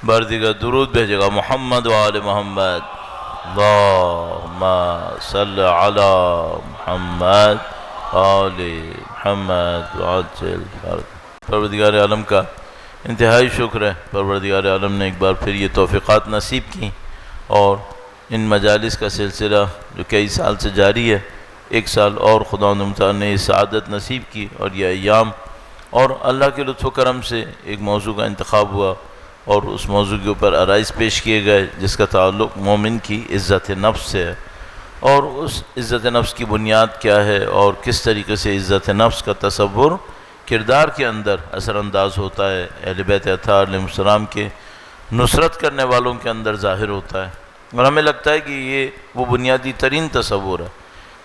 بار دیگر درود بھیجے گا محمد و آل محمد، اللہم صلی علی محمد آل محمد وعجل فرج۔ پروردگار عالم کا انتہائی شکر ہے، پروردگار عالم نے ایک بار پھر یہ توفیقات نصیب کی، اور ان مجالس کا سلسلہ جو کئی سال سے جاری ہے، ایک سال اور خداوند متعال نے یہ سعادت نصیب کی، اور یہ ایام اور اللہ کے لطف و کرم سے ایک موضوع کا انتخاب ہوا، اور اس موضوع کے اوپر عرائض پیش کیے گئے جس کا تعلق مومن کی عزت نفس سے ہے، اور اس عزت نفس کی بنیاد کیا ہے، اور کس طریقے سے عزت نفس کا تصور کردار کے اندر اثر انداز ہوتا ہے، اہل بیت اطہار علیہ السلام کے نصرت کرنے والوں کے اندر ظاہر ہوتا ہے۔ اور ہمیں لگتا ہے کہ یہ وہ بنیادی ترین تصور ہے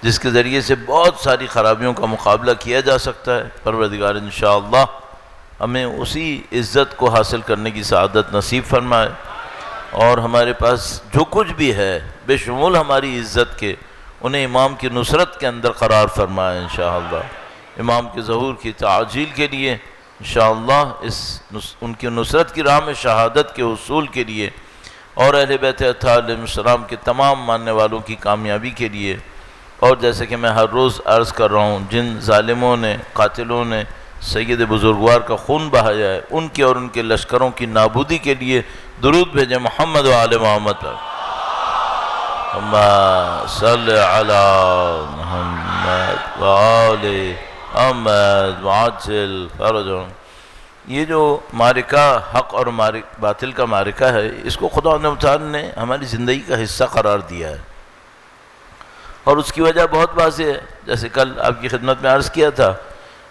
جس کے ذریعے سے بہت ساری خرابیوں کا مقابلہ کیا جا سکتا ہے۔ پروردگار انشاءاللہ ہمیں اسی عزت کو حاصل کرنے کی سعادت نصیب فرمائے، اور ہمارے پاس جو کچھ بھی ہے بے شمول ہماری عزت کے، انہیں امام کی نصرت کے اندر قرار فرمائے انشاءاللہ، امام کے ظہور کی تعجیل کے لیے انشاءاللہ، ان کی نصرت کی راہ میں شہادت کے حصول کے لیے، اور اہل بیت اطہار علیہ السلام کے تمام ماننے والوں کی کامیابی کے لیے۔ اور جیسے کہ میں ہر روز عرض کر رہا ہوں، جن ظالموں نے، قاتلوں نے سید بزرگوار کا خون بہایا ہے، ان کے اور ان کے لشکروں کی نابودی کے لیے درود بھیجیں محمد و آل محمد پر۔ اللہم صلی علی محمد و آل محمد وعجل فرجہم۔ یہ جو معرکہ حق اور باطل کا معرکہ ہے، اس کو خدا متعال نے ہماری زندگی کا حصہ قرار دیا ہے، اور اس کی وجہ بہت واضح ہے۔ جیسے کل آپ کی خدمت میں عرض کیا تھا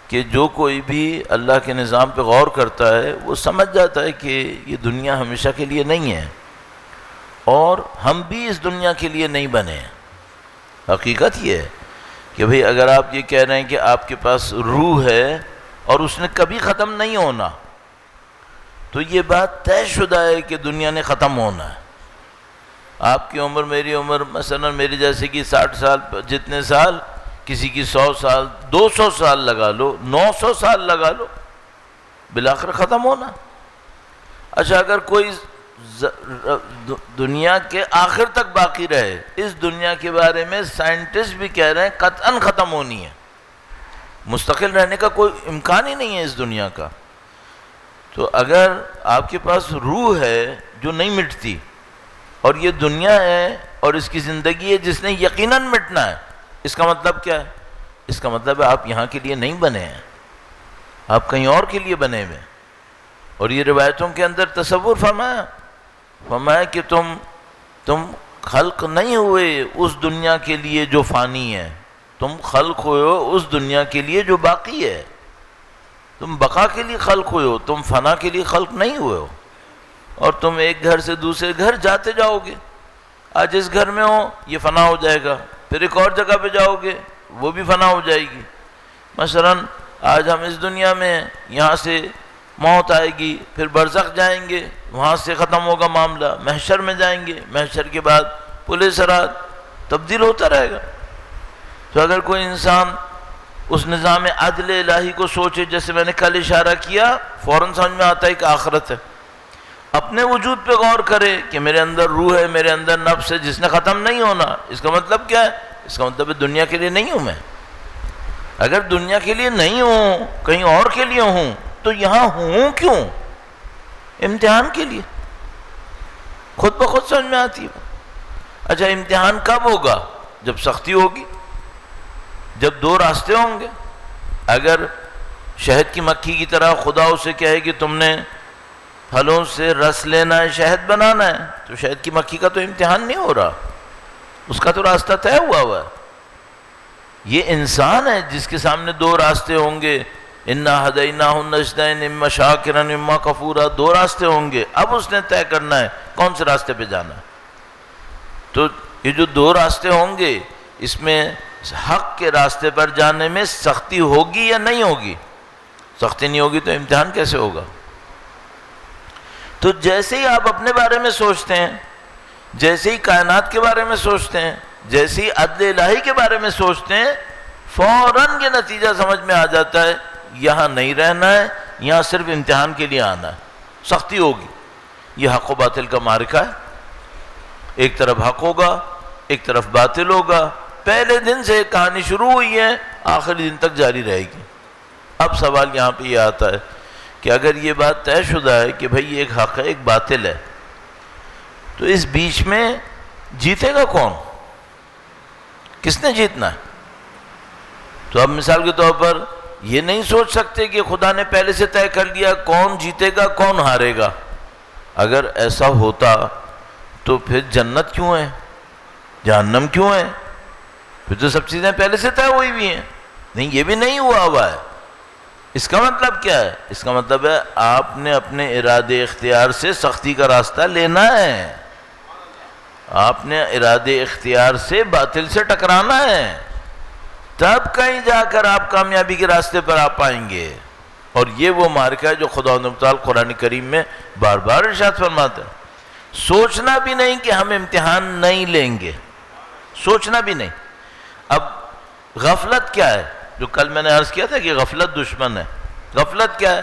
کہ جو کوئی بھی اللہ کے نظام پہ غور کرتا ہے وہ سمجھ جاتا ہے کہ یہ دنیا ہمیشہ کے لیے نہیں ہے، اور ہم بھی اس دنیا کے لیے نہیں بنے ہیں۔ حقیقت یہ ہے کہ بھئی اگر آپ یہ کہہ رہے ہیں کہ آپ کے پاس روح ہے اور اس نے کبھی ختم نہیں ہونا، تو یہ بات طے شدہ ہے کہ دنیا نے ختم ہونا ہے۔ آپ کی عمر، میری عمر، مثلا میری جیسے کہ 60 سال جتنے سال، کسی کی 100 سال، 200 سال لگا لو، 900 سال لگا لو، بالآخر ختم ہونا۔ اچھا، اگر کوئی دنیا کے آخر تک باقی رہے، اس دنیا کے بارے میں سائنٹسٹ بھی کہہ رہے ہیں قطعاً ختم ہونی ہے، مستقل رہنے کا کوئی امکان ہی نہیں ہے اس دنیا کا۔ تو اگر آپ کے پاس روح ہے جو نہیں مٹتی، اور یہ دنیا ہے اور اس کی زندگی ہے جس نے یقیناً مٹنا ہے، اس کا مطلب کیا ہے؟ اس کا مطلب ہے آپ یہاں کے لیے نہیں بنے ہیں، آپ کہیں اور کے لیے بنے ہوئے۔ اور یہ روایتوں کے اندر تصور فرمایا کہ تم خلق نہیں ہوئے اس دنیا کے لیے جو فانی ہے، تم خلق ہوئے ہو اس دنیا کے لیے جو باقی ہے۔ تم بقا کے لیے خلق ہوئے ہو، تم فنا کے لیے خلق نہیں ہوئے ہو۔ اور تم ایک گھر سے دوسرے گھر جاتے جاؤ گے، آج اس گھر میں ہو یہ فنا ہو جائے گا، پھر ایک اور جگہ پہ جاؤ گے وہ بھی فنا ہو جائے گی۔ مثلا آج ہم اس دنیا میں ہیں، یہاں سے موت آئے گی، پھر برزخ جائیں گے، وہاں سے ختم ہوگا معاملہ، محشر میں جائیں گے، محشر کے بعد پل صراط، تبدیل ہوتا رہے گا۔ تو اگر کوئی انسان اس نظام عدل الہی کو سوچے، جیسے میں نے کل اشارہ کیا، فوراً سمجھ میں آتا ہے کہ آخرت ہے۔ اپنے وجود پہ غور کرے کہ میرے اندر روح ہے، میرے اندر نفس ہے جس نے ختم نہیں ہونا۔ اس کا مطلب کیا ہے؟ اس کا مطلب ہے دنیا کے لیے نہیں ہوں میں۔ اگر دنیا کے لیے نہیں ہوں، کہیں اور کے لیے ہوں، تو یہاں ہوں کیوں؟ امتحان کے لیے۔ خود بخود سمجھ میں آتی ہے۔ اچھا، امتحان کب ہوگا؟ جب سختی ہوگی، جب دو راستے ہوں گے۔ اگر شہد کی مکھی کی طرح خدا اسے کہے کہ تم نے پھلوں سے رس لینا ہے، شہد بنانا ہے، تو شہد کی مکھی کا تو امتحان نہیں ہو رہا، اس کا تو راستہ طے ہوا ہے۔ یہ انسان ہے جس کے سامنے دو راستے ہوں گے، اِنَّا هَدَيْنَاهُ النَّجْدَيْنِ إِمَّا شَاكِرًا وَإِمَّا كَفُورًا، دو راستے ہوں گے۔ اب اس نے طے کرنا ہے کون سے راستے پہ جانا ہے۔ تو یہ جو دو راستے ہوں گے، اس میں حق کے راستے پر جانے میں سختی ہوگی یا نہیں ہوگی؟ سختی نہیں ہوگی تو امتحان کیسے ہوگا؟ تو جیسے ہی آپ اپنے بارے میں سوچتے ہیں، جیسے ہی کائنات کے بارے میں سوچتے ہیں، جیسے ہی عدل الہی کے بارے میں سوچتے ہیں، فوراً یہ نتیجہ سمجھ میں آ جاتا ہے یہاں نہیں رہنا ہے، یہاں صرف امتحان کے لیے آنا ہے، سختی ہوگی۔ یہ حق و باطل کا معرکہ ہے، ایک طرف حق ہوگا ایک طرف باطل ہوگا. پہلے دن سے ایک کہانی شروع ہوئی ہے، آخری دن تک جاری رہے گی. اب سوال یہاں پہ یہ آتا ہے کہ اگر یہ بات طے شدہ ہے کہ بھئی ایک حق ہے ایک باطل ہے، تو اس بیچ میں جیتے گا کون؟ کس نے جیتنا ہے؟ تو اب مثال کے طور پر یہ نہیں سوچ سکتے کہ خدا نے پہلے سے طے کر لیا کون جیتے گا کون ہارے گا. اگر ایسا ہوتا تو پھر جنت کیوں ہے، جہنم کیوں ہے؟ پھر تو سب چیزیں پہلے سے طے ہوئی بھی ہیں. نہیں، یہ بھی نہیں ہوا ہے. اس کا مطلب کیا ہے؟ اس کا مطلب ہے آپ نے اپنے ارادے اختیار سے سختی کا راستہ لینا ہے، آپ نے ارادے اختیار سے باطل سے ٹکرانا ہے، تب کہیں جا کر آپ کامیابی کے راستے پر آ پائیں گے. اور یہ وہ معرکہ ہے جو خداوند متعال قرآن کریم میں بار بار ارشاد فرماتا ہے. سوچنا بھی نہیں کہ ہم امتحان نہیں لیں گے، سوچنا بھی نہیں. اب غفلت کیا ہے؟ جو کل میں نے عرض کیا تھا کہ غفلت دشمن ہے. غفلت کیا ہے؟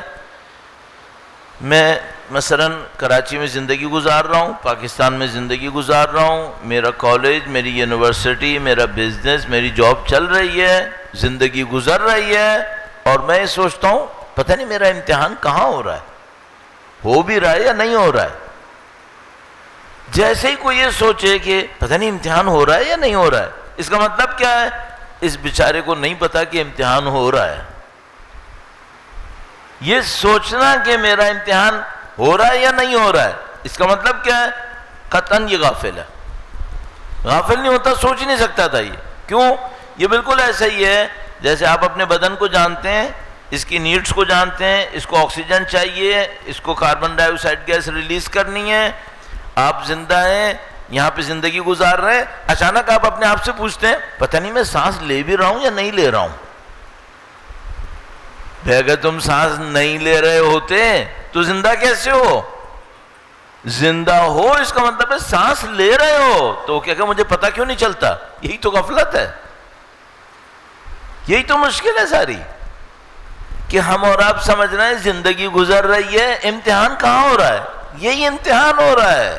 میں مثلاً کراچی میں زندگی گزار رہا ہوں، پاکستان میں زندگی گزار رہا ہوں، میرا کالج، میری یونیورسٹی، میرا بزنس، میری جاب چل رہی ہے، زندگی گزر رہی ہے، اور میں یہ سوچتا ہوں پتہ نہیں میرا امتحان کہاں ہو رہا ہے، ہو بھی رہا ہے یا نہیں ہو رہا ہے. جیسے ہی کوئی یہ سوچے کہ پتہ نہیں امتحان ہو رہا ہے یا نہیں ہو رہا ہے، اس کا مطلب کیا ہے؟ اس بیچارے کو نہیں پتا کہ امتحان ہو رہا ہے. یہ سوچنا کہ میرا امتحان ہو رہا ہے یا نہیں ہو رہا ہے، اس کا مطلب کیا ہے؟ قطعاً یہ غافل ہے. غافل نہیں ہوتا، سوچ ہی نہیں سکتا تھا. یہ کیوں؟ یہ بالکل ایسا ہی ہے جیسے آپ اپنے بدن کو جانتے ہیں، اس کی نیڈز کو جانتے ہیں، اس کو آکسیجن چاہیے، اس کو کاربن ڈائی آکسائڈ گیس ریلیز کرنی ہے. آپ زندہ ہیں، یہاں پہ زندگی گزار رہے ہیں، اچانک آپ اپنے آپ سے پوچھتے ہیں پتہ نہیں میں سانس لے بھی رہا ہوں یا نہیں لے رہا ہوں. اگر تم سانس نہیں لے رہے ہوتے تو زندہ کیسے ہو؟ زندہ ہو اس کا مطلب ہے سانس لے رہے ہو، تو کیا کہ مجھے پتہ کیوں نہیں چلتا؟ یہی تو غفلت ہے، یہی تو مشکل ہے ساری، کہ ہم اور آپ سمجھ رہے ہیں زندگی گزر رہی ہے، امتحان کہاں ہو رہا ہے؟ یہی امتحان ہو رہا ہے،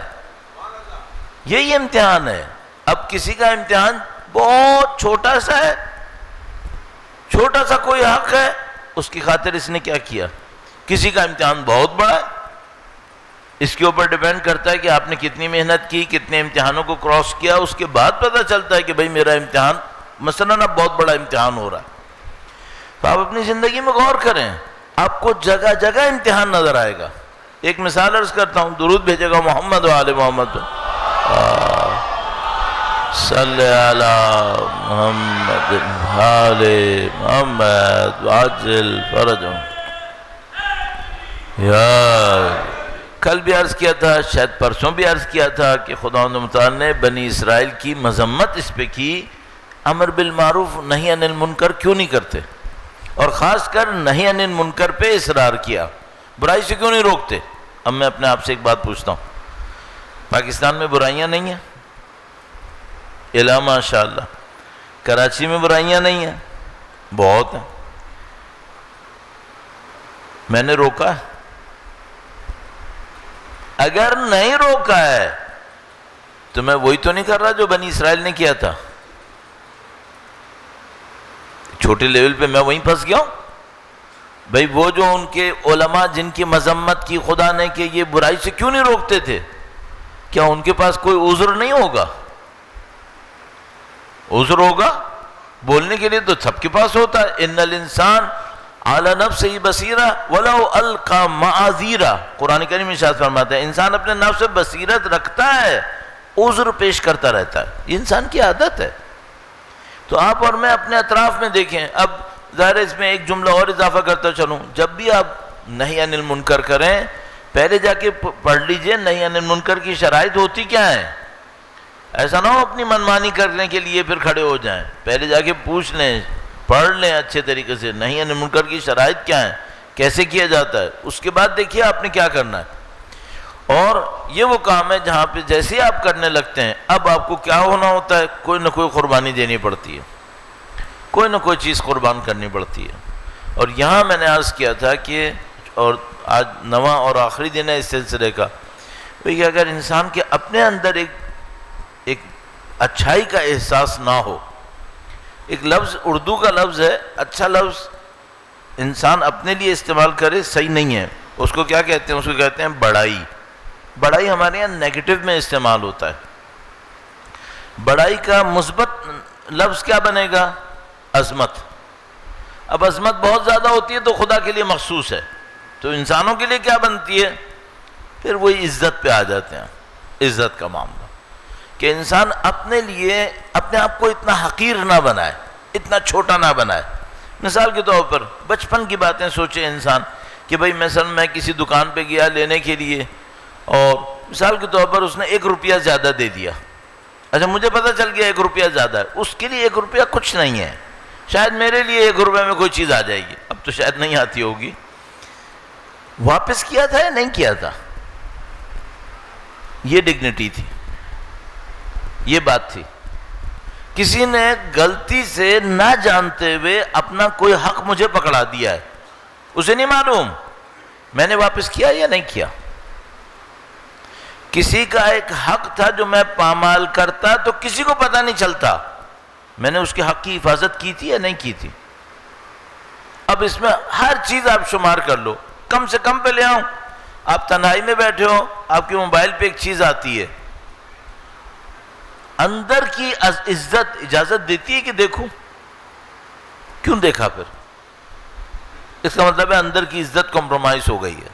یہی امتحان ہے. اب کسی کا امتحان بہت چھوٹا سا ہے، چھوٹا سا کوئی حق ہے، اس کی خاطر اس نے کیا کیا. کسی کا امتحان بہت بڑا ہے، اس کے اوپر ڈیپینڈ کرتا ہے کہ آپ نے کتنی محنت کی، کتنے امتحانوں کو کراس کیا. اس کے بعد پتہ چلتا ہے کہ بھئی میرا امتحان مثلاً اب بہت بڑا امتحان ہو رہا ہے. تو آپ اپنی زندگی میں غور کریں، آپ کو جگہ جگہ امتحان نظر آئے گا. ایک مثال عرض کرتا ہوں، درود بھیجے گا محمد و آل محمد صلی علی محمد آل محمد عاجل فرجہم. کل بھی عرض کیا تھا، شاید پرسوں بھی عرض کیا تھا کہ خداوند متعال نے بنی اسرائیل کی مذمت اس پہ کی، امر بالمعروف نہی عن المنکر کیوں نہیں کرتے، اور خاص کر نہی عن المنکر پہ اصرار کیا، برائی سے کیوں نہیں روکتے. اب میں اپنے آپ سے ایک بات پوچھتا ہوں، پاکستان میں برائیاں نہیں ہیں؟ الا ماشاءاللہ. کراچی میں برائیاں نہیں ہیں؟ بہت ہیں. میں نے روکا ہے؟ اگر نہیں روکا ہے تو میں وہی تو نہیں کر رہا جو بنی اسرائیل نے کیا تھا. چھوٹے لیول پہ میں وہیں پھنس گیا ہوں. بھئی وہ جو ان کے علماء جن کی مذمت کی خدا نے کہ یہ برائی سے کیوں نہیں روکتے تھے، کیا ان کے پاس کوئی عذر نہیں ہوگا؟ عذر ہوگا بولنے کے لیے تو سب کے پاس ہوتا ہے. ان الانسان علی نفسہ بصیرہ ولو القی معاذیرہ، قرآن کریم میں ارشاد فرماتا ہے انسان اپنے نفس سے بصیرت رکھتا ہے، عذر پیش کرتا رہتا ہے. یہ انسان کی عادت ہے. تو آپ اور میں اپنے اطراف میں دیکھیں. اب ظاہر اس میں ایک جملہ اور اضافہ کرتا چلوں، جب بھی آپ نہی عن المنکر کریں پہلے جا کے پڑھ لیجئے نہی عن المنکر کی شرائط ہوتی کیا ہیں. ایسا نہ ہو اپنی منمانی کرنے کے لیے پھر کھڑے ہو جائیں. پہلے جا کے پوچھ لیں، پڑھ لیں اچھے طریقے سے نہی عن المنکر کی شرائط کیا ہیں، کیسے کیا جاتا ہے. اس کے بعد دیکھیے آپ نے کیا کرنا ہے. اور یہ وہ کام ہے جہاں پہ جیسے آپ کرنے لگتے ہیں اب آپ کو کیا ہونا ہوتا ہے، کوئی نہ کوئی قربانی دینی پڑتی ہے، کوئی نہ کوئی چیز قربان کرنی پڑتی ہے. اور یہاں میں نے عرض کیا تھا کہ اور آج نواں اور آخری دن ہے اس سلسلے کا، کہ اگر انسان کے اپنے اندر ایک اچھائی کا احساس نہ ہو. ایک لفظ اردو کا لفظ ہے، اچھا لفظ انسان اپنے لیے استعمال کرے صحیح نہیں ہے. اس کو کیا کہتے ہیں؟ اس کو کہتے ہیں بڑائی. بڑائی ہمارے یہاں نیگیٹو میں استعمال ہوتا ہے. بڑائی کا مثبت لفظ کیا بنے گا؟ عظمت. اب عظمت بہت زیادہ ہوتی ہے تو خدا کے لیے مخصوص ہے، تو انسانوں کے لیے کیا بنتی ہے؟ پھر وہی عزت پہ آ جاتے ہیں. عزت کا معاملہ کہ انسان اپنے لیے اپنے آپ کو اتنا حقیر نہ بنائے، اتنا چھوٹا نہ بنائے. مثال کے طور پر بچپن کی باتیں سوچے انسان کہ بھئی مثلا میں کسی دکان پہ گیا لینے کے لیے، اور مثال کے طور پر اس نے 1 روپیہ زیادہ دے دیا. اچھا مجھے پتہ چل گیا 1 روپیہ زیادہ ہے، اس کے لیے 1 روپیہ کچھ نہیں ہے. شاید میرے لیے 1 روپے میں کوئی چیز آ جائے گی، اب تو شاید نہیں آتی ہوگی. واپس کیا تھا یا نہیں کیا تھا؟ یہ ڈگنیٹی تھی، یہ بات تھی. کسی نے غلطی سے نہ جانتے ہوئے اپنا کوئی حق مجھے پکڑا دیا ہے، اسے نہیں معلوم میں نے واپس کیا یا نہیں کیا. کسی کا ایک حق تھا جو میں پامال کرتا تو کسی کو پتہ نہیں چلتا میں نے اس کے حق کی حفاظت کی تھی یا نہیں کی تھی. اب اس میں ہر چیز آپ شمار کر لو، کم سے کم پہ لے آؤں. آپ تنہائی میں بیٹھے ہو، آپ کے موبائل پہ ایک چیز آتی ہے، اندر کی عزت اجازت دیتی ہے کہ دیکھوں؟ کیوں دیکھا پھر؟ اس کا مطلب ہے اندر کی عزت کمپرومائز ہو گئی ہے.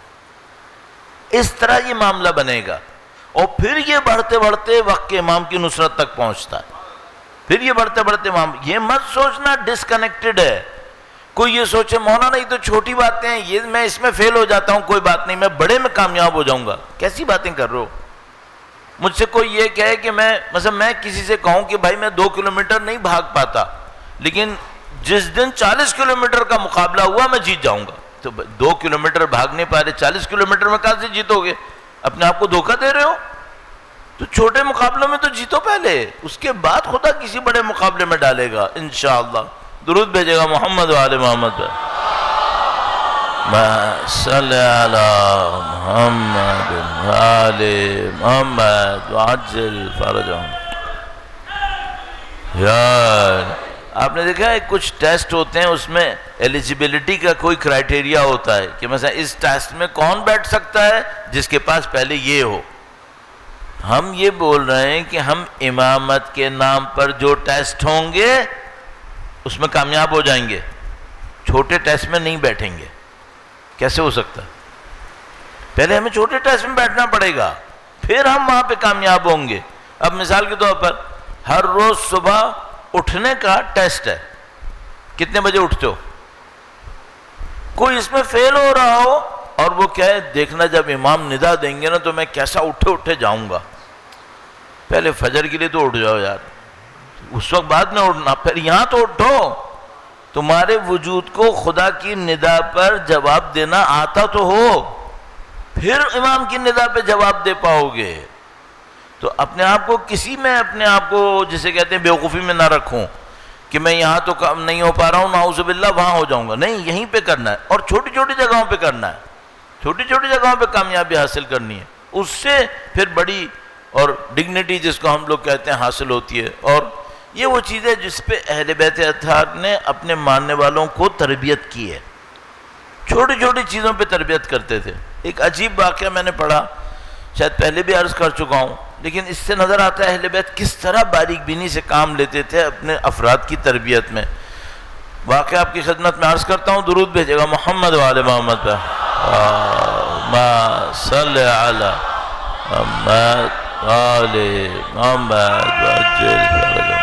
اس طرح یہ معاملہ بنے گا، اور پھر یہ بڑھتے بڑھتے وقت کے امام کی نصرت تک پہنچتا ہے. پھر یہ بڑھتے بڑھتے معاملہ، یہ مت سوچنا ڈسکنیکٹڈ ہے. کوئی یہ سوچے مولانا یہ تو چھوٹی باتیں ہیں، یہ میں اس میں فیل ہو جاتا ہوں، کوئی بات نہیں، میں بڑے میں کامیاب ہو جاؤں گا. کیسی باتیں کر رہے ہو؟ مجھ سے کوئی یہ کہے کہ میں کسی سے کہوں کہ بھائی میں 2 کلومیٹر نہیں بھاگ پاتا، لیکن جس دن 40 کلومیٹر کا مقابلہ ہوا میں جیت جاؤں گا. تو 2 کلومیٹر بھاگ نہیں پا رہے، 40 کلومیٹر میں کہاں سے جیتو گے؟ اپنے آپ کو دھوکہ دے رہے ہو. تو چھوٹے مقابلوں میں تو جیتو پہلے، اس کے بعد خدا کسی بڑے مقابلے میں ڈالے گا انشاءاللہ. درود بھیجے گا محمد و آل محمد پر. صلی علی محمد و آل محمد وعجل فرجهم. یار آپ نے دیکھا ہے کچھ ٹیسٹ ہوتے ہیں، اس میں ایلیجیبلٹی کا کوئی کرائٹیریا ہوتا ہے کہ مثلا اس ٹیسٹ میں کون بیٹھ سکتا ہے؟ جس کے پاس پہلے یہ ہو. ہم یہ بول رہے ہیں کہ ہم امامت کے نام پر جو ٹیسٹ ہوں گے اس میں کامیاب ہو جائیں گے، چھوٹے ٹیسٹ میں نہیں بیٹھیں گے. کیسے ہو سکتا؟ پہلے ہمیں چھوٹے ٹیسٹ میں بیٹھنا پڑے گا، پھر ہم وہاں پہ کامیاب ہوں گے. اب مثال کے طور پر ہر روز صبح اٹھنے کا ٹیسٹ ہے، کتنے بجے اٹھتے ہو؟ کوئی اس میں فیل ہو رہا ہو اور وہ کیا ہے، دیکھنا جب امام ندا دیں گے نا تو میں کیسا اٹھے جاؤں گا. پہلے فجر کے لیے تو اٹھ جاؤ یار، اس وقت بعد میں اٹھنا، پھر یہاں تو اٹھو. تمہارے وجود کو خدا کی ندا پر جواب دینا آتا تو ہو، پھر امام کی ندا پہ جواب دے پاؤ گے. تو اپنے آپ کو کسی میں اپنے آپ کو جسے کہتے ہیں بیوقوفی میں نہ رکھوں کہ میں یہاں تو کام نہیں ہو پا رہا ہوں، نعوذ باللہ وہاں ہو جاؤں گا. نہیں، یہیں پہ کرنا ہے، اور چھوٹی چھوٹی جگہوں پہ کرنا ہے. چھوٹی چھوٹی جگہوں پہ کامیابی حاصل کرنی ہے، اس سے پھر بڑی اور ڈگنیٹی جس کو ہم لوگ کہتے ہیں حاصل ہوتی ہے. اور یہ وہ چیز ہے جس پہ اہل بیت اطہار نے اپنے ماننے والوں کو تربیت کی ہے. چھوٹی چھوٹی چیزوں پہ تربیت کرتے تھے. ایک عجیب واقعہ میں نے پڑھا، شاید پہلے بھی عرض کر چکا ہوں، لیکن اس سے نظر آتا ہے اہل بیت کس طرح باریک بینی سے کام لیتے تھے اپنے افراد کی تربیت میں. واقعہ آپ کی خدمت میں عرض کرتا ہوں، درود بھیجے گا محمد و آل محمد پر. صلی علی محمد و آل محمد وعجل فرجهم.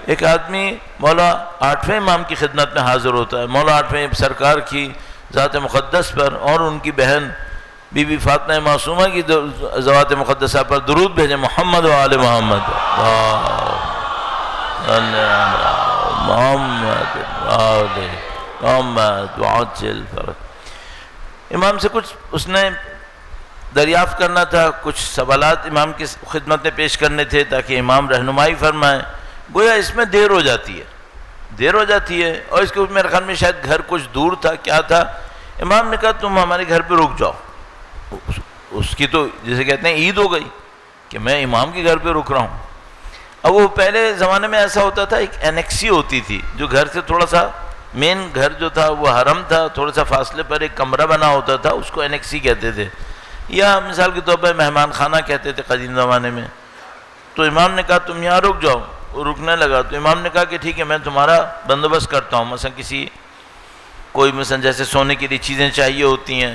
ایک آدمی مولا 8ویں امام کی خدمت میں حاضر ہوتا ہے. مولا 8ویں سرکار کی ذات مقدس پر اور ان کی بہن بی بی فاطمہ معصومہ کی ذات مقدسہ پر درود بھیجے محمد و آل محمد. محمد و آل محمد وعجل فرج. امام سے کچھ اس نے دریافت کرنا تھا، کچھ سوالات امام کی خدمت میں پیش کرنے تھے تاکہ امام رہنمائی فرمائیں. گویا اس میں دیر ہو جاتی ہے، اور اس کے میرے خیال میں شاید گھر کچھ دور تھا، کیا تھا. امام نے کہا تم ہمارے گھر پہ رک جاؤ. اس کی تو جسے کہتے ہیں عید ہو گئی کہ میں امام کے گھر پہ رک رہا ہوں. اب وہ پہلے زمانے میں ایسا ہوتا تھا، ایک اینیکسی ہوتی تھی جو گھر سے تھوڑا سا، مین گھر جو تھا وہ حرم تھا، تھوڑا سا فاصلے پر ایک کمرہ بنا ہوتا تھا، اس کو اینیکسی کہتے تھے، یا مثال کے طور پر مہمان خانہ کہتے تھے قدیم زمانے میں. تو امام نے کہا تم یہاں رک جاؤ، وہ رکنے لگا. تو امام نے کہا کہ ٹھیک ہے میں تمہارا بندوبست کرتا ہوں، مثلا کوئی مثلا جیسے سونے کے لیے چیزیں چاہیے ہوتی ہیں.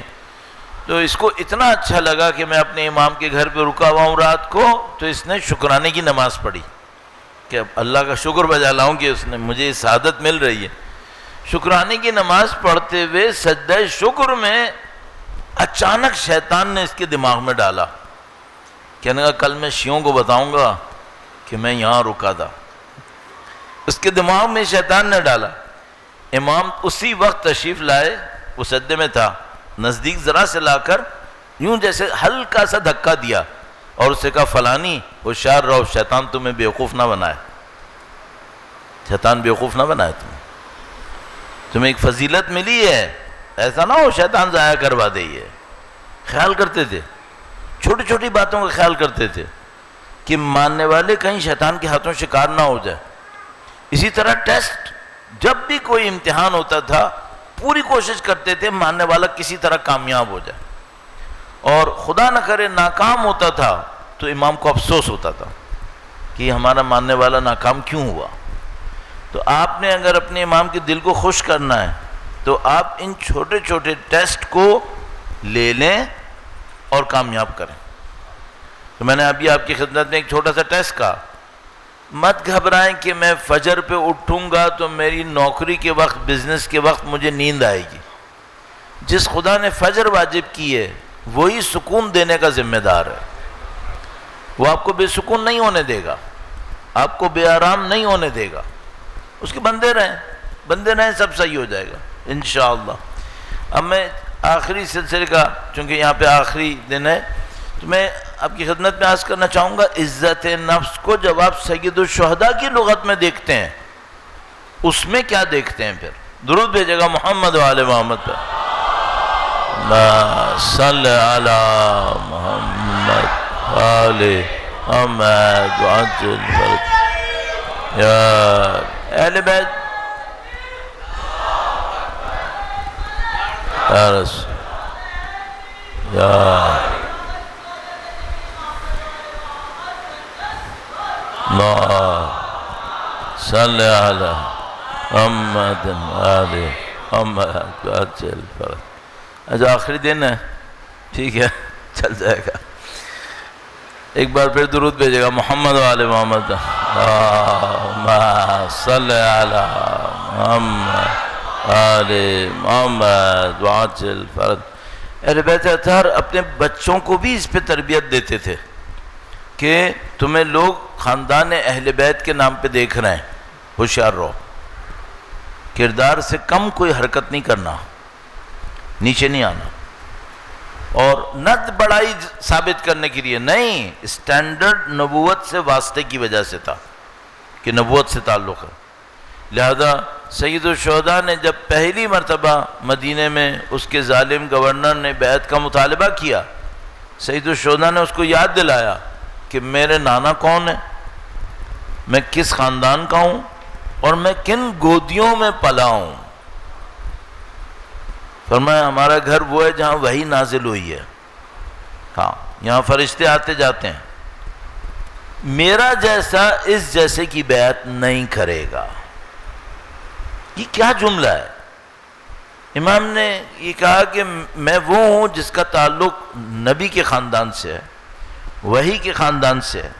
تو اس کو اتنا اچھا لگا کہ میں اپنے امام کے گھر پہ رکا ہوا ہوں رات کو، تو اس نے شکرانے کی نماز پڑھی کہ اللہ کا شکر بجا لاؤں کہ اس نے مجھے سعادت مل رہی ہے. شکرانے کی نماز پڑھتے ہوئے سجدہ شکر میں اچانک شیطان نے اس کے دماغ میں ڈالا، کہنے لگا کل میں شیعوں کو بتاؤں گا کہ میں یہاں رکا تھا. اس کے دماغ میں شیطان نے ڈالا. امام اسی وقت تشریف لائے، وہ سجدے میں تھا، نزدیک ذرا سے لا کر یوں جیسے ہلکا سا دھکا دیا اور اسے کہا فلانی ہوشیار رہو، شیطان تمہیں بیوقوف نہ بنائے، شیطان بیوقوف نہ بنائے تمہیں ایک فضیلت ملی ہے، ایسا نہ ہو شیطان ضائع کروا دے. یہ خیال کرتے تھے، چھوٹی چھوٹی باتوں کا خیال کرتے تھے کہ ماننے والے کہیں شیطان کے ہاتھوں شکار نہ ہو جائے. اسی طرح ٹیسٹ، جب بھی کوئی امتحان ہوتا تھا پوری کوشش کرتے تھے ماننے والا کسی طرح کامیاب ہو جائے، اور خدا نہ کرے ناکام ہوتا تھا تو امام کو افسوس ہوتا تھا کہ ہمارا ماننے والا ناکام کیوں ہوا. تو آپ نے اگر اپنے امام کے دل کو خوش کرنا ہے تو آپ ان چھوٹے چھوٹے ٹیسٹ کو لے لیں اور کامیاب کریں. تو میں نے ابھی آپ کی خدمت میں ایک چھوٹا سا ٹیسٹ کہا، مت گھبرائیں کہ میں فجر پہ اٹھوں گا تو میری نوکری کے وقت، بزنس کے وقت مجھے نیند آئے گی. جس خدا نے فجر واجب کی ہے وہی سکون دینے کا ذمہ دار ہے. وہ آپ کو بے سکون نہیں ہونے دے گا، آپ کو بے آرام نہیں ہونے دے گا. اس کے بندے رہیں، سب صحیح ہو جائے گا انشاءاللہ. اب میں آخری سلسلے کا، چونکہ یہاں پہ آخری دن ہے، تو میں آپ کی خدمت میں عرض کرنا چاہوں گا، عزت نفس کو جب آپ سید الشہداء کی لغت میں دیکھتے ہیں اس میں کیا دیکھتے ہیں؟ پھر درود بھیجے گا محمد و آل محمد پر. صلی علی محمد آل محمد وعجل فرج یا اہل بیت یا رسول یا صلی علی محمد آل محمد وعجل فرج. اچھا آخری دن ہے، ٹھیک ہے چل جائے گا. ایک بار پھر درود بھیجے گا محمد و آل محمد صلی علی محمد آل محمد وعجل فرج. اہل بیت اطہار اپنے بچوں کو بھی اس پہ تربیت دیتے تھے کہ تمہیں لوگ خاندان اہل بیت کے نام پہ دیکھ رہے ہیں، ہوشیار رہو، کردار سے کم کوئی حرکت نہیں کرنا، نیچے نہیں آنا. اور نت بڑائی ثابت کرنے کے لیے نہیں، اسٹینڈرڈ نبوت سے واسطے کی وجہ سے تھا کہ نبوت سے تعلق ہے. لہذا سید الشہداء نے جب پہلی مرتبہ مدینے میں اس کے ظالم گورنر نے بیعت کا مطالبہ کیا، سید الشہداء نے اس کو یاد دلایا کہ میرے نانا کون ہیں، میں کس خاندان کا ہوں اور میں کن گودیوں میں پلا ہوں. فرمایا ہمارا گھر وہ ہے جہاں وحی نازل ہوئی ہے، ہاں یہاں فرشتے آتے جاتے ہیں، میرا جیسا اس جیسے کی بیعت نہیں کرے گا. یہ کیا جملہ ہے؟ امام نے یہ کہا کہ میں وہ ہوں جس کا تعلق نبی کے خاندان سے ہے، وحی کے خاندان سے ہے.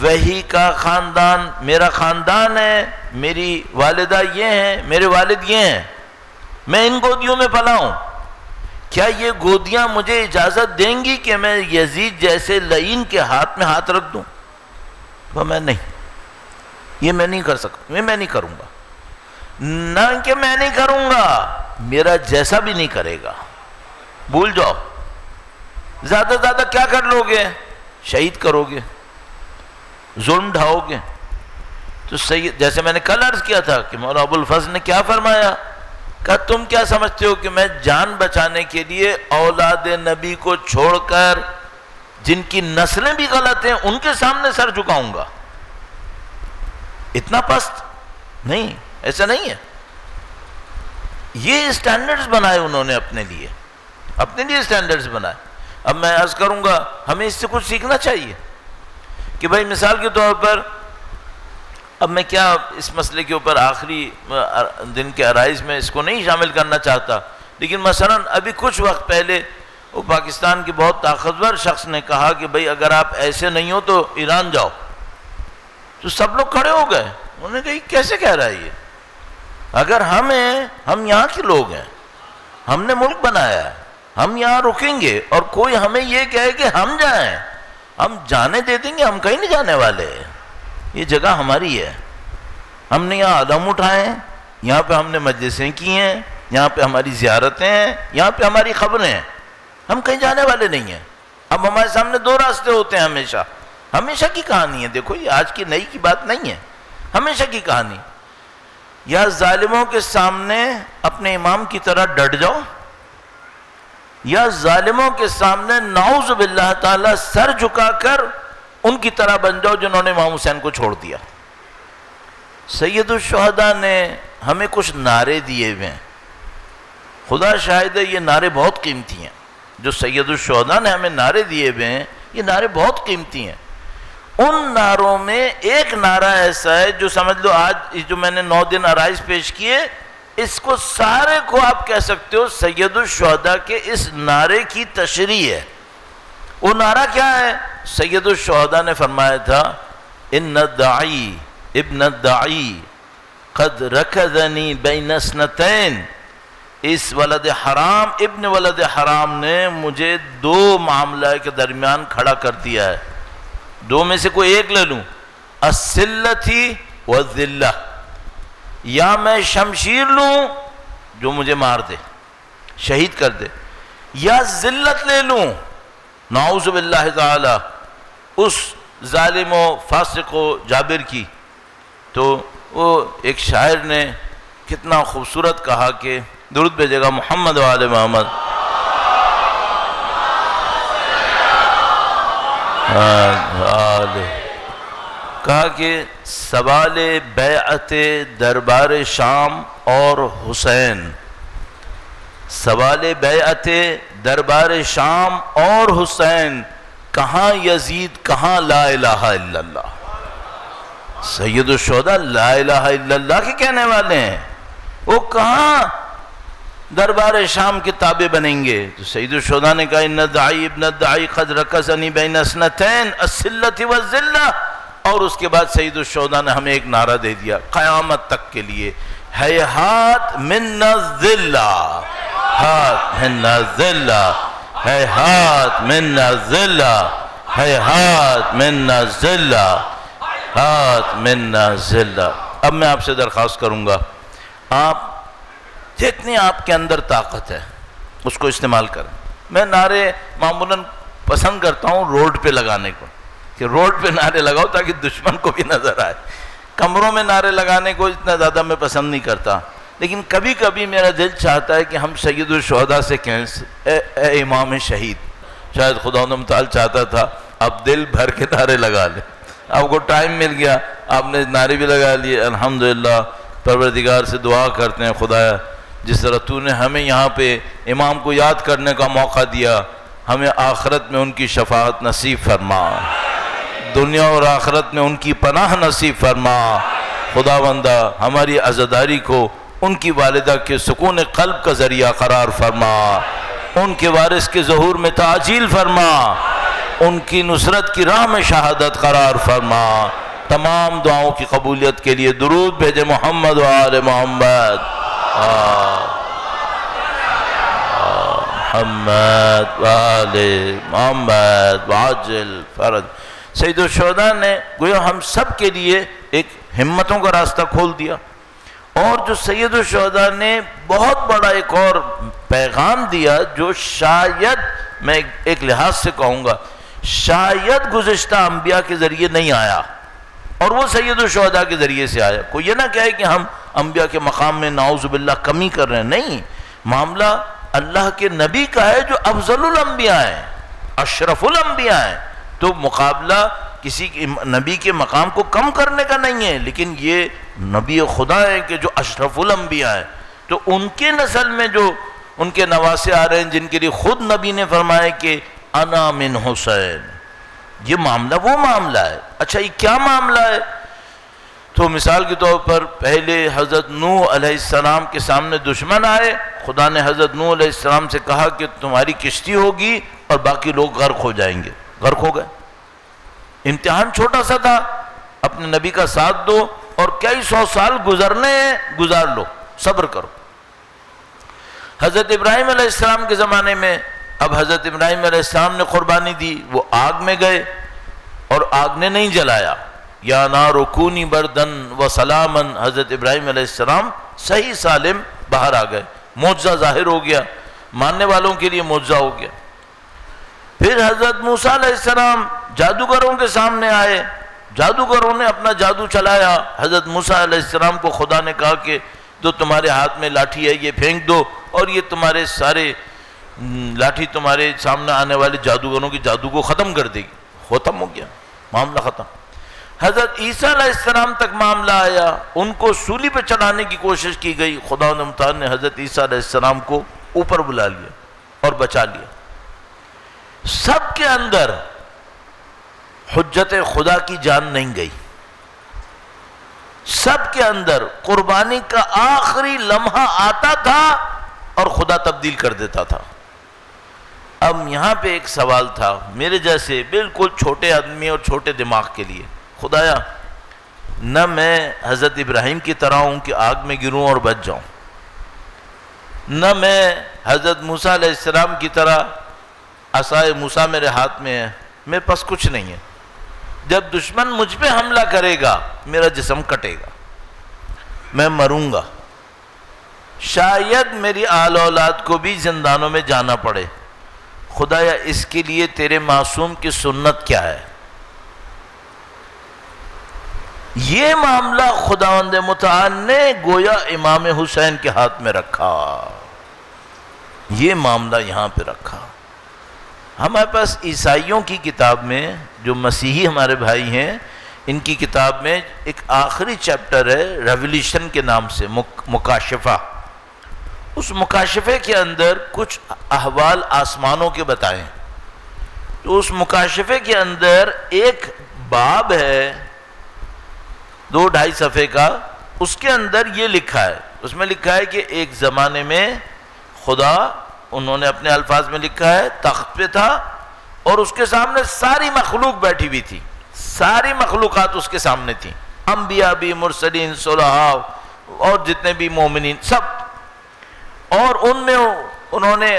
وحی کا خاندان میرا خاندان ہے، میری والدہ یہ ہیں، میرے والد یہ ہیں، میں ان گودیوں میں پلا ہوں. کیا یہ گودیاں مجھے اجازت دیں گی کہ میں یزید جیسے لعین کے ہاتھ میں ہاتھ رکھ دوں؟ میں نہیں، یہ میں نہیں کر سکتا، میں نہیں کروں گا. نہ کہ میں نہیں کروں گا، میرا جیسا بھی نہیں کرے گا. بھول جاؤ. زیادہ زیادہ کیا کر لو گے؟ شہید کرو گے، ظلم ڈھاؤ گے. تو سید، جیسے میں نے کل عرض کیا تھا کہ مولا ابو الفضل نے کیا فرمایا کہا تم کیا سمجھتے ہو کہ میں جان بچانے کے لیے اولاد نبی کو چھوڑ کر جن کی نسلیں بھی غلط ہیں ان کے سامنے سر جھکاؤں گا؟ اتنا پست نہیں، ایسا نہیں ہے. یہ اسٹینڈرڈز بنائے انہوں نے اپنے لیے اسٹینڈرڈز بنائے. اب میں عرض کروں گا ہمیں اس سے کچھ سیکھنا چاہیے کہ بھائی مثال کے طور پر، اب میں کیا اس مسئلے کے اوپر آخری دن کے عرائض میں اس کو نہیں شامل کرنا چاہتا، لیکن مثلا ابھی کچھ وقت پہلے وہ پاکستان کے بہت طاقتور شخص نے کہا کہ بھئی اگر آپ ایسے نہیں ہو تو ایران جاؤ. تو سب لوگ کھڑے ہو گئے. انہوں نے کہا یہ کیسے کہہ رہا ہے یہ؟ اگر ہم یہاں کے لوگ ہیں، ہم نے ملک بنایا ہے، ہم یہاں رکیں گے اور کوئی ہمیں یہ کہے کہ ہم جائیں، ہم جانے دے دیں گے. ہم کہیں نہیں جانے والے، یہ جگہ ہماری ہے. ہم نے یہاں علم اٹھائے ہیں، یہاں پہ ہم نے مجلسیں کی ہیں، یہاں پہ ہماری زیارتیں ہیں، یہاں پہ ہماری خبریں ہیں. ہم کہیں جانے والے نہیں ہیں. اب ہمارے سامنے دو راستے ہوتے ہیں ہمیشہ کی کہانی ہے. دیکھو یہ آج کی نئی کی بات نہیں ہے، ہمیشہ کی کہانی. یا ظالموں کے سامنے اپنے امام کی طرح ڈٹ جاؤ، یا ظالموں کے سامنے نعوذ باللہ تعالی سر جھکا کر ان کی طرح بن جاؤ جنہوں نے امام حسین کو چھوڑ دیا. سید الشہداء نے ہمیں کچھ نعرے دیے ہوئے ہیں. خدا شاہد ہے یہ نعرے بہت قیمتی ہیں. جو سید الشہداء نے ہمیں نعرے دیے ہوئے ہیں یہ نعرے بہت قیمتی ہیں. ان نعروں میں ایک نعرہ ایسا ہے جو سمجھ لو آج جو میں نے 9 دن عرائض پیش کیے، اس کو سارے کو آپ کہہ سکتے ہو سید الشہداء کے اس نعرے کی تشریح ہے. وہ نعرہ کیا ہے؟ سید الشہداء نے فرمایا تھا ان الداعی ابن الداعی قد رکضنی بین اثنتین. اس ولد حرام ابن ولد حرام نے مجھے 2 معاملہ کے درمیان کھڑا کر دیا ہے. 2 میں سے کوئی ایک لے لوں، السلتی والذلہ، یا میں شمشیر لوں جو مجھے مار دے، شہید کر دے، یا ذلت لے لوں نعوذ باللہ تعالی اس ظالم و فاسق و جابر کی. تو وہ ایک شاعر نے کتنا خوبصورت کہا کہ درود بھیجے گا محمد و آل محمد. کہا کہ سوال بیعت دربار شام اور حسین، سوال بیعت دربار شام اور حسین، کہاں یزید کہاں لا الہ الا اللہ. سید الشہداء لا الہ الا اللہ کے کہنے والے ہیں، وہ کہاں دربار شام کے تابع بنیں گے. تو سید الشہداء نے کہا ان الداعی ابن الداعی قد رکضنی بین اثنتین السلۃ والذلہ. اور اس کے بعد سید الشہداء نے ہمیں ایک نعرہ دے دیا قیامت تک کے لیے، ہیہات من الذلہ، ہیہات من الذلہ، ہیہات من الذلہ، ہیہات من الذلہ، ہیہات من الذلہ. اب میں آپ سے درخواست کروں گا، آپ جتنی آپ کے اندر طاقت ہے اس کو استعمال کریں. میں نعرے معمولاً پسند کرتا ہوں روڈ پہ لگانے کو، کہ روڈ پہ نعرے لگاؤ تاکہ دشمن کو بھی نظر آئے. کمروں میں نعرے لگانے کو اتنا زیادہ میں پسند نہیں کرتا، لیکن کبھی کبھی میرا دل چاہتا ہے کہ ہم سید الشہداء سے کہیں اے امام شہید. شاید خدا متعال چاہتا تھا اب دل بھر کے نعرے لگا لیں. آپ کو ٹائم مل گیا، آپ نے نعرے بھی لگا لیے. الحمدللہ پروردگار سے دعا کرتے ہیں خدایا جس طرح تو نے ہمیں یہاں پہ امام کو یاد کرنے کا موقع دیا، ہمیں آخرت میں ان کی شفاعت نصیب فرما، دنیا اور آخرت میں ان کی پناہ نصیب فرما. خداوندہ ہماری عزاداری کو ان کی والدہ کے سکون قلب کا ذریعہ قرار فرما، ان کے وارث کے ظہور میں تعجیل فرما، ان کی نصرت کی راہ میں شہادت قرار فرما. تمام دعاؤں کی قبولیت کے لیے درود بھیجے محمد و آل محمد. محمد و آل محمد وعجل فرج. سید الشہداء نے گویا ہم سب کے لیے ایک ہمتوں کا راستہ کھول دیا. اور جو سید الشہداء نے بہت بڑا ایک اور پیغام دیا جو شاید میں ایک لحاظ سے کہوں گا شاید گزشتہ انبیاء کے ذریعے نہیں آیا، اور وہ سید الشہداء کے ذریعے سے آیا. کوئی یہ نہ کہے کہ ہم انبیاء کے مقام میں نعوذ باللہ کمی کر رہے ہیں، نہیں، معاملہ اللہ کے نبی کا ہے جو افضل الانبیاء ہیں، اشرف الانبیاء ہیں، تو مقابلہ کسی نبی کے مقام کو کم کرنے کا نہیں ہے، لیکن یہ نبی خدا ہے کہ جو اشرف الانبیاء ہیں، تو ان کے نسل میں جو ان کے نواسے آ رہے ہیں جن کے لیے خود نبی نے فرمایا کہ انا من حسین، یہ معاملہ وہ معاملہ ہے۔ اچھا یہ کیا معاملہ ہے؟ تو مثال کے طور پر پہلے حضرت نوح علیہ السلام کے سامنے دشمن آئے، خدا نے حضرت نوح علیہ السلام سے کہا کہ تمہاری کشتی ہوگی اور باقی لوگ غرق ہو جائیں گے، غرق ہو گئے۔ امتحان چھوٹا سا تھا، اپنے نبی کا ساتھ دو اور کئی سو سال گزرنے ہیں، گزار لو، صبر کرو۔ حضرت ابراہیم علیہ السلام کے زمانے میں اب حضرت ابراہیم علیہ السلام نے قربانی دی، وہ آگ میں گئے اور آگ نے نہیں جلایا، یا نار کونی بردن و سلامن، حضرت ابراہیم علیہ السلام صحیح سالم باہر آ گئے، معجزہ ظاہر ہو گیا، ماننے والوں کے لیے معجزہ ہو گیا۔ پھر حضرت موسیٰ علیہ السلام جادوگروں کے سامنے آئے، جادوگروں نے اپنا جادو چلایا، حضرت موسیٰ علیہ السلام کو خدا نے کہا کہ جو تمہارے ہاتھ میں لاٹھی ہے یہ پھینک دو اور یہ تمہارے سارے لاٹھی تمہارے سامنے آنے والے جادوگروں کی جادو کو ختم کر دے گی، ختم ہو گیا معاملہ، ختم۔ حضرت عیسیٰ علیہ السلام تک معاملہ آیا، ان کو سولی پہ چڑھانے کی کوشش کی گئی، خدا متعال نے حضرت عیسیٰ علیہ السلام کو اوپر بلا لیا اور بچا لیا۔ سب کے اندر حجت خدا کی جان نہیں گئی، سب کے اندر قربانی کا آخری لمحہ آتا تھا اور خدا تبدیل کر دیتا تھا۔ اب یہاں پہ ایک سوال تھا میرے جیسے بالکل چھوٹے آدمی اور چھوٹے دماغ کے لیے، خدایا نہ میں حضرت ابراہیم کی طرح ہوں کہ آگ میں گروں اور بچ جاؤں، نہ میں حضرت موسیٰ علیہ السلام کی طرح عصائے موسیٰ میرے ہاتھ میں ہے، میرے پاس کچھ نہیں ہے، جب دشمن مجھ پہ حملہ کرے گا میرا جسم کٹے گا، میں مروں گا، شاید میری آل اولاد کو بھی زندانوں میں جانا پڑے، خدایا اس کے لیے تیرے معصوم کی سنت کیا ہے؟ یہ معاملہ خداوند متعال نے گویا امام حسین کے ہاتھ میں رکھا، یہ معاملہ یہاں پہ رکھا۔ ہمارے پاس عیسائیوں کی کتاب میں، جو مسیحی ہمارے بھائی ہیں، ان کی کتاب میں ایک آخری چیپٹر ہے ریولیشن کے نام سے، مکاشفہ۔ اس مکاشفے کے اندر کچھ احوال آسمانوں کے بتائیں، تو اس مکاشفے کے اندر ایک باب ہے 2-2.5 صفحے کا، اس کے اندر یہ لکھا ہے، اس میں لکھا ہے کہ ایک زمانے میں خدا، انہوں نے اپنے الفاظ میں لکھا ہے، تخت پہ تھا اور اس کے سامنے ساری مخلوق بیٹھی ہوئی تھی، ساری مخلوقات اس کے سامنے تھیں، انبیاء بھی، مرسلین، صلحاء اور جتنے بھی مومنین سب، اور ان میں انہوں نے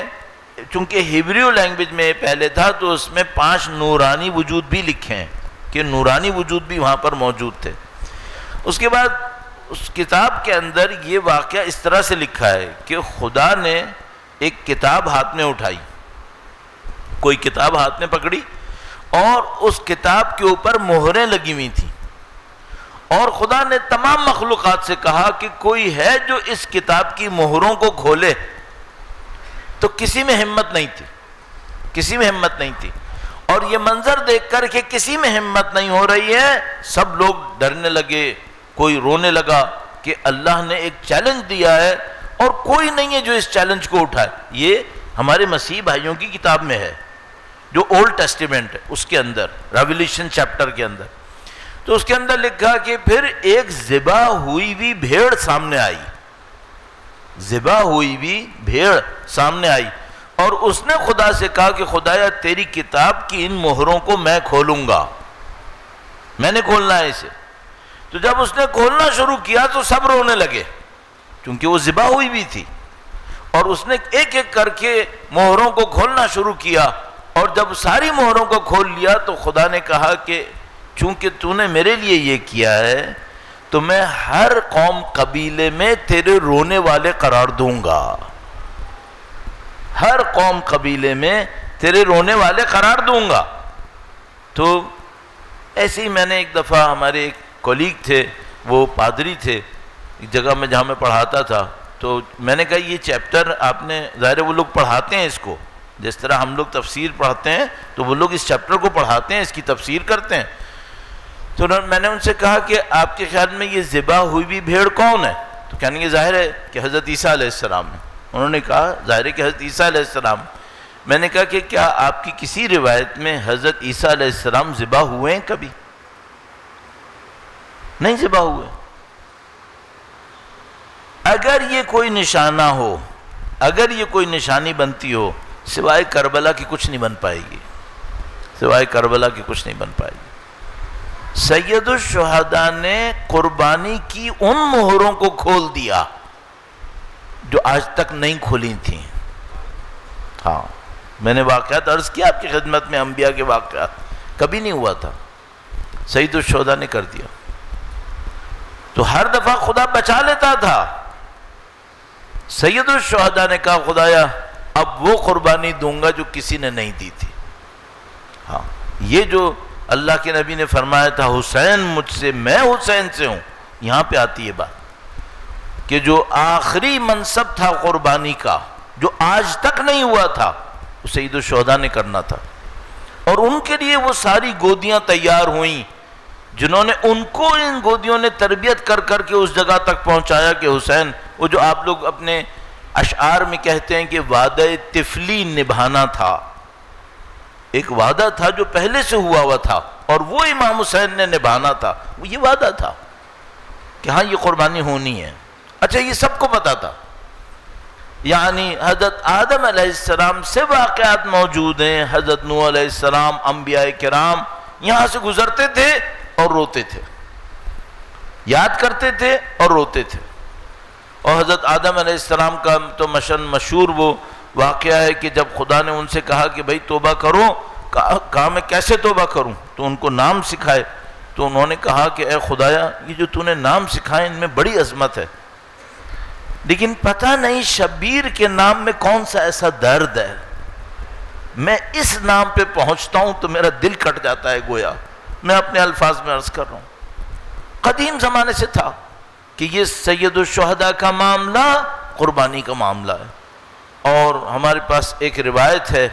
چونکہ ہیبریو لینگویج میں پہلے تھا تو اس میں 5 نورانی وجود بھی لکھے ہیں کہ نورانی وجود بھی وہاں پر موجود تھے۔ اس کے بعد اس کتاب کے اندر یہ واقعہ اس طرح سے لکھا ہے کہ خدا نے ایک کتاب ہاتھ میں اٹھائی، کوئی کتاب ہاتھ میں پکڑی اور اس کتاب کے اوپر مہریں لگی ہوئی تھیں، اور خدا نے تمام مخلوقات سے کہا کہ کوئی ہے جو اس کتاب کی مہروں کو کھولے، تو کسی میں ہمت نہیں تھی، کسی میں ہمت نہیں تھی، اور یہ منظر دیکھ کر کہ کسی میں ہمت نہیں ہو رہی ہے، سب لوگ ڈرنے لگے، کوئی رونے لگا کہ اللہ نے ایک چیلنج دیا ہے اور کوئی نہیں ہے جو اس چیلنج کو اٹھائے۔ یہ ہمارے مسیح بھائیوں کی کتاب میں ہے جو اولڈ ٹیسٹیمنٹ ہے، اس کے اندر ریولیشن چیپٹر کے اندر، تو اس کے اندر لکھا کہ پھر ایک ذبح ہوئی ہوئی بھیڑ سامنے آئی، ذبح ہوئی ہوئی بھیڑ سامنے آئی، اور اس نے خدا سے کہا کہ خدایا تیری کتاب کی ان مہروں کو میں کھولوں گا، میں نے کھولنا ہے اسے۔ تو جب اس نے کھولنا شروع کیا تو سب رونے لگے کیونکہ وہ ذبح ہوئی بھی تھی، اور اس نے ایک ایک کر کے مہروں کو کھولنا شروع کیا، اور جب ساری مہروں کو کھول لیا تو خدا نے کہا کہ چونکہ تو نے میرے لیے یہ کیا ہے تو میں ہر قوم قبیلے میں تیرے رونے والے قرار دوں گا، ہر قوم قبیلے میں تیرے رونے والے قرار دوں گا۔ تو ایسے ہی میں نے ایک دفعہ، ہمارے ایک کولیگ تھے، وہ پادری تھے، جگہ میں جہاں میں پڑھاتا تھا، تو میں نے کہا یہ چیپٹر آپ نے، ظاہر وہ لوگ پڑھاتے ہیں اس کو، جس طرح ہم لوگ تفسیر پڑھاتے ہیں تو وہ لوگ اس چیپٹر کو پڑھاتے ہیں، اس کی تفسیر کرتے ہیں. تو میں نے ان سے کہا کہ آپ کے خیال میں یہ ذبح ہوئی بھی بھیڑ کون ہے؟ تو کہنے کے ظاہر ہے کہ حضرت عیسیٰ علیہ السلام ہے. انہوں نے کہا ظاہر ہے کہ حضرت عیسیٰ علیہ السلام. میں نے کہا کہ کیا آپ کی کسی روایت میں حضرت عیسیٰ علیہ السلام ذبح ہوئے ہیں کبھی؟ نہیں ذبح ہوئے. اگر یہ کوئی نشانہ ہو، اگر یہ کوئی نشانی بنتی ہو، سوائے کربلا کی کچھ نہیں بن پائے گی، سوائے کربلا کی کچھ نہیں بن پائے گی. سید الشہداء نے قربانی کی ان مہروں کو کھول دیا جو آج تک نہیں کھولی تھیں. ہاں میں نے واقعات عرض کیا آپ کی خدمت میں، انبیاء کے واقعات کبھی نہیں ہوا تھا، سید الشہداء نے کر دیا. تو ہر دفعہ خدا بچا لیتا تھا. سید الشہداء نے کہا خدایا اب وہ قربانی دوں گا جو کسی نے نہیں دی تھی. ہاں یہ جو اللہ کے نبی نے فرمایا تھا حسین مجھ سے، میں حسین سے ہوں، یہاں پہ آتی ہے بات کہ جو آخری منصب تھا قربانی کا، جو آج تک نہیں ہوا تھا، وہ سید الشہداء نے کرنا تھا. اور ان کے لیے وہ ساری گودیاں تیار ہوئیں جنہوں نے ان کو ان گودیوں نے تربیت کر کر کے اس جگہ تک پہنچایا کہ حسین، وہ جو آپ لوگ اپنے اشعار میں کہتے ہیں کہ وعدہ طفلی نبھانا تھا، ایک وعدہ تھا جو پہلے سے ہوا ہوا تھا اور وہ امام حسین نے نبھانا تھا. وہ یہ وعدہ تھا کہ ہاں یہ قربانی ہونی ہے. اچھا یہ سب کو پتا تھا، یعنی حضرت آدم علیہ السلام سے واقعات موجود ہیں. حضرت نوح علیہ السلام، انبیاء کرام یہاں سے گزرتے تھے اور روتے تھے، یاد کرتے تھے اور روتے تھے. اور حضرت آدم علیہ السلام کا تو مشہور وہ واقعہ ہے کہ جب خدا نے ان سے کہا کہ بھائی توبہ کرو، کہا میں کیسے توبہ کروں؟ تو ان کو نام سکھائے. تو انہوں نے کہا کہ اے خدایا یہ جو تو نے نام سکھائے ان میں بڑی عظمت ہے، لیکن پتہ نہیں شبیر کے نام میں کون سا ایسا درد ہے، میں اس نام پہ پہنچتا ہوں تو میرا دل کٹ جاتا ہے. گویا میں اپنے الفاظ میں عرض کر رہا ہوں، قدیم زمانے سے تھا کہ یہ سید الشہداء کا معاملہ قربانی کا معاملہ ہے. اور ہمارے پاس ایک روایت ہے،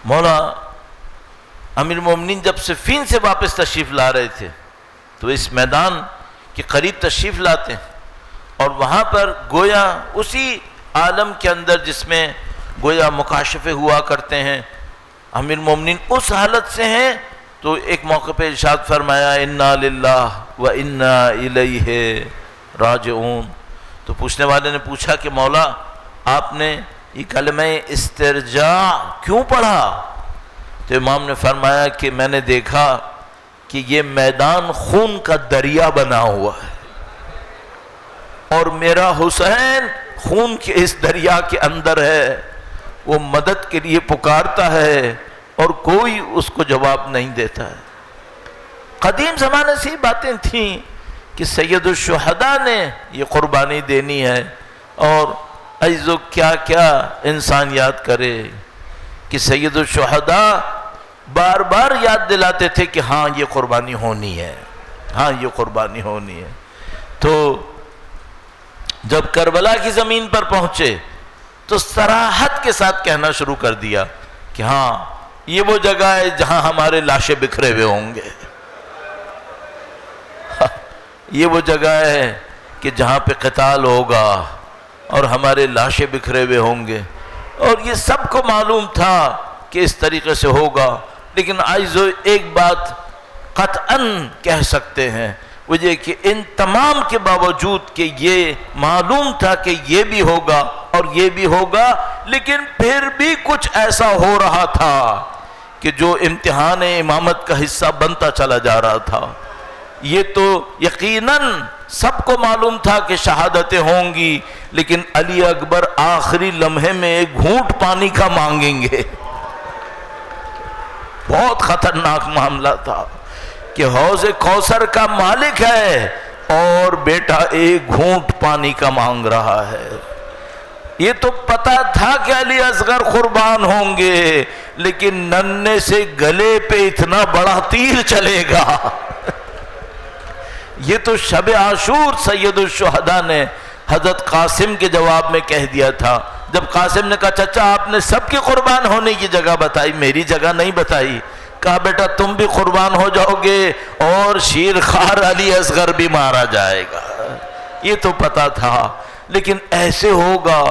مولا امیر المومنین جب صفین سے واپس تشریف لا رہے تھے تو اس میدان کے قریب تشریف لاتے ہیں اور وہاں پر گویا اسی عالم کے اندر جس میں گویا مکاشفے ہوا کرتے ہیں، امیر المومنین اس حالت سے ہیں. تو ایک موقع پہ ارشاد فرمایا انا للہ و انا الیہ راجعون. تو پوچھنے والے نے پوچھا کہ مولا آپ نے یہ کلمہ استرجاع کیوں پڑھا؟ تو امام نے فرمایا کہ میں نے دیکھا کہ یہ میدان خون کا دریا بنا ہوا ہے اور میرا حسین خون کے اس دریا کے اندر ہے، وہ مدد کے لیے پکارتا ہے اور کوئی اس کو جواب نہیں دیتا ہے. قدیم زمانے سے ہی باتیں تھیں کہ سید الشہداء نے یہ قربانی دینی ہے. اور عزیزو کیا کیا انسان یاد کرے کہ سید الشہداء بار بار یاد دلاتے تھے کہ ہاں یہ قربانی ہونی ہے، ہاں یہ قربانی ہونی ہے. تو جب کربلا کی زمین پر پہنچے تو صراحت کے ساتھ کہنا شروع کر دیا کہ ہاں یہ وہ جگہ ہے جہاں ہمارے لاشیں بکھرے ہوئے ہوں گے، یہ وہ جگہ ہے کہ جہاں پہ قتال ہوگا اور ہمارے لاشیں بکھرے ہوئے ہوں گے. اور یہ سب کو معلوم تھا کہ اس طریقے سے ہوگا. لیکن عزیزو ایک بات قطعاً کہہ سکتے ہیں، وہ یہ کہ ان تمام کے باوجود کہ یہ معلوم تھا کہ یہ بھی ہوگا اور یہ بھی ہوگا، لیکن پھر بھی کچھ ایسا ہو رہا تھا کہ جو امتحان امامت کا حصہ بنتا چلا جا رہا تھا. یہ تو یقیناً سب کو معلوم تھا کہ شہادتیں ہوں گی، لیکن علی اکبر آخری لمحے میں ایک گھونٹ پانی کا مانگیں گے. بہت خطرناک معاملہ تھا کہ حوض کوثر کا مالک ہے اور بیٹا ایک گھونٹ پانی کا مانگ رہا ہے. یہ تو پتا تھا کہ علی اصغر قربان ہوں گے، لیکن ننھے سے گلے پہ اتنا بڑا تیر چلے گا یہ تو شب عاشور سید الشہداء نے حضرت قاسم کے جواب میں کہہ دیا تھا. جب قاسم نے کہا چچا آپ نے سب کے قربان ہونے کی جگہ بتائی، میری جگہ نہیں بتائی. کہا بیٹا تم بھی قربان ہو جاؤ گے اور شیر خوار علی اصغر بھی مارا جائے گا. یہ تو پتا تھا، لیکن ایسے ہوگا.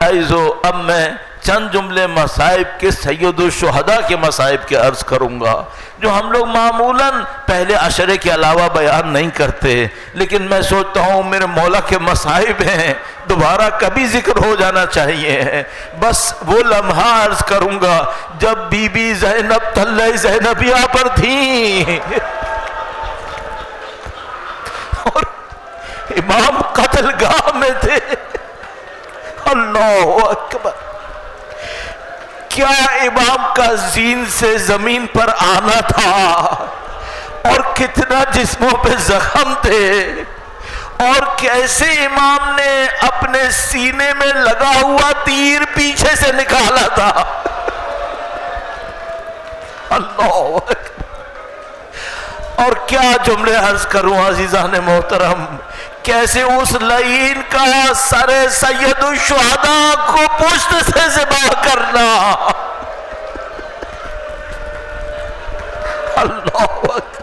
اب میں چند جملے مصائب کے سید الشہداء کے مصائب کے عرض کروں گا، جو ہم لوگ معمولاً پہلے عشرے کے علاوہ بیان نہیں کرتے، لیکن میں سوچتا ہوں میرے مولا کے مصائب ہیں، دوبارہ کبھی ذکر ہو جانا چاہیے. بس وہ لمحہ عرض کروں گا جب بی بی زینب طلع زینبیہ پر تھیں اور امام قتل گاہ میں تھے. اللہ اکبر! کیا امام کا زین سے زمین پر آنا تھا، اور کتنا جسموں پہ زخم تھے، اور کیسے امام نے اپنے سینے میں لگا ہوا تیر پیچھے سے نکالا تھا. اللہ اکبر! اور کیا جملے عرض کروں عزیزان محترم، کیسے اس لعین کا سر سید الشہداء کو پشت سے ذبح کرنا. اللہ اکبر!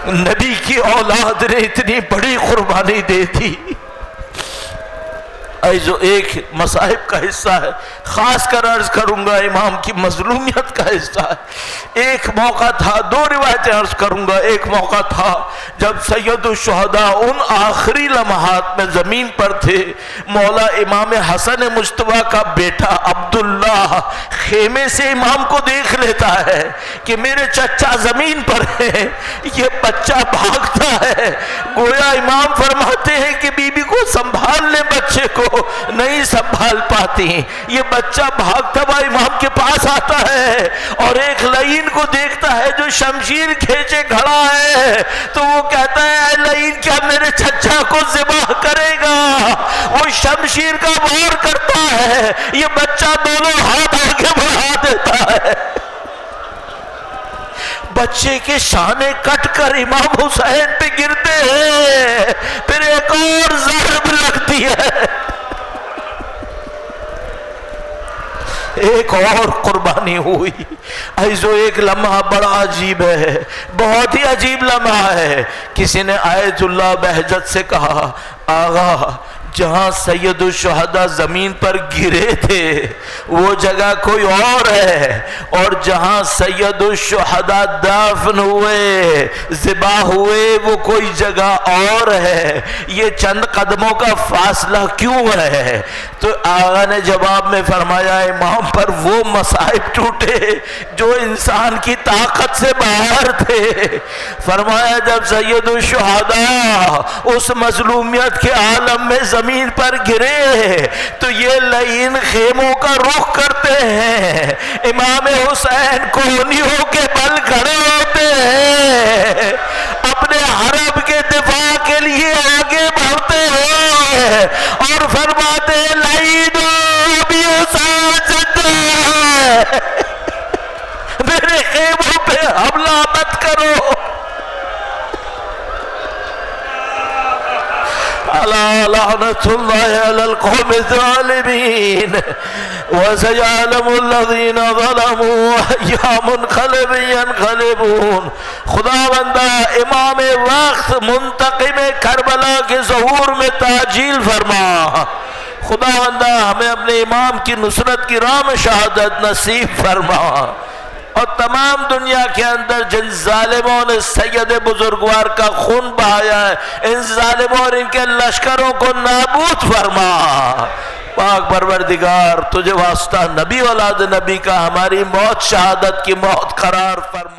نبی کی اولاد نے اتنی بڑی قربانی دے دی. جو ایک مصائب کا حصہ ہے، خاص کر عرض کروں گا امام کی مظلومیت کا حصہ ہے. ایک موقع تھا، دو روایتیں عرض کروں گا. ایک موقع تھا جب سید الشہداء ان آخری لمحات میں زمین پر تھے، مولا امام حسن مجتبیٰ کا بیٹا عبداللہ خیمے سے امام کو دیکھ لیتا ہے کہ میرے چچا زمین پر ہے. یہ بچہ بھاگتا ہے، گویا امام فرماتے ہیں کہ بی بی کو سنبھال لے، بچے کو نہیں سنبھال پاتی. یہ بچہ بھاگتا ہوا امام کے پاس آتا ہے اور ایک لعین کو دیکھتا ہے جو شمشیر کھینچے کھڑا ہے، تو وہ کہتا ہے اے لعین کیا میرے چچا کو ذبح کرے گا؟ وہ شمشیر کا وار کرتا ہے، یہ بچہ دونوں ہاتھ آگے بڑھا دیتا ہے. بچے کے شانے کٹ کر امام حسین پہ گرتے ہیں، پھر ایک اور ضرب لگتی ہے. ایک اور قربانی ہوئی. ایسو ایک لمحہ بڑا عجیب ہے، بہت ہی عجیب لمحہ ہے. کسی نے آیت اللہ بہجت سے کہا آغا جہاں سید الشہداء زمین پر گرے تھے وہ جگہ کوئی اور ہے، اور جہاں سید الشہداء دفن ہوئے ذبح ہوئے وہ کوئی جگہ اور ہے. یہ چند قدموں کا فاصلہ کیوں ہے؟ تو آقا نے جواب میں فرمایا امام پر وہ مصائب ٹوٹے جو انسان کی طاقت سے باہر تھے. فرمایا جب سید الشہداء اس مظلومیت کے عالم میں زمین پر گرے تو یہ لعین خیموں کا رخ کرتے ہیں، امام حسین کونیوں کے بل کھڑے ہوتے ہیں، اپنے حرم کے دفاع کے لیے آگے بڑھتے ہیں اور فرماتے ہیں لعین ابھی ساجد ہے، میرے خیموں پہ حملہ مت کرو. الا لعنت اللہ علی القوم الظالمین وسيعلم الذین ظلموا ائی منقلب ینقلبون. خدا بندہ امام وقت منتقم کربلا کے ظہور میں تعجیل فرما. خدا بندہ ہمیں اپنے امام کی نصرت کی راہ میں شہادت نصیب فرما، اور تمام دنیا کے اندر جن ظالموں نے سید بزرگوار کا خون بہایا ہے ان ظالموں اور ان کے لشکروں کو نابود فرما. پاک پروردگار تجھے واسطہ نبی اولاد نبی کا ہماری موت شہادت کی موت قرار فرما.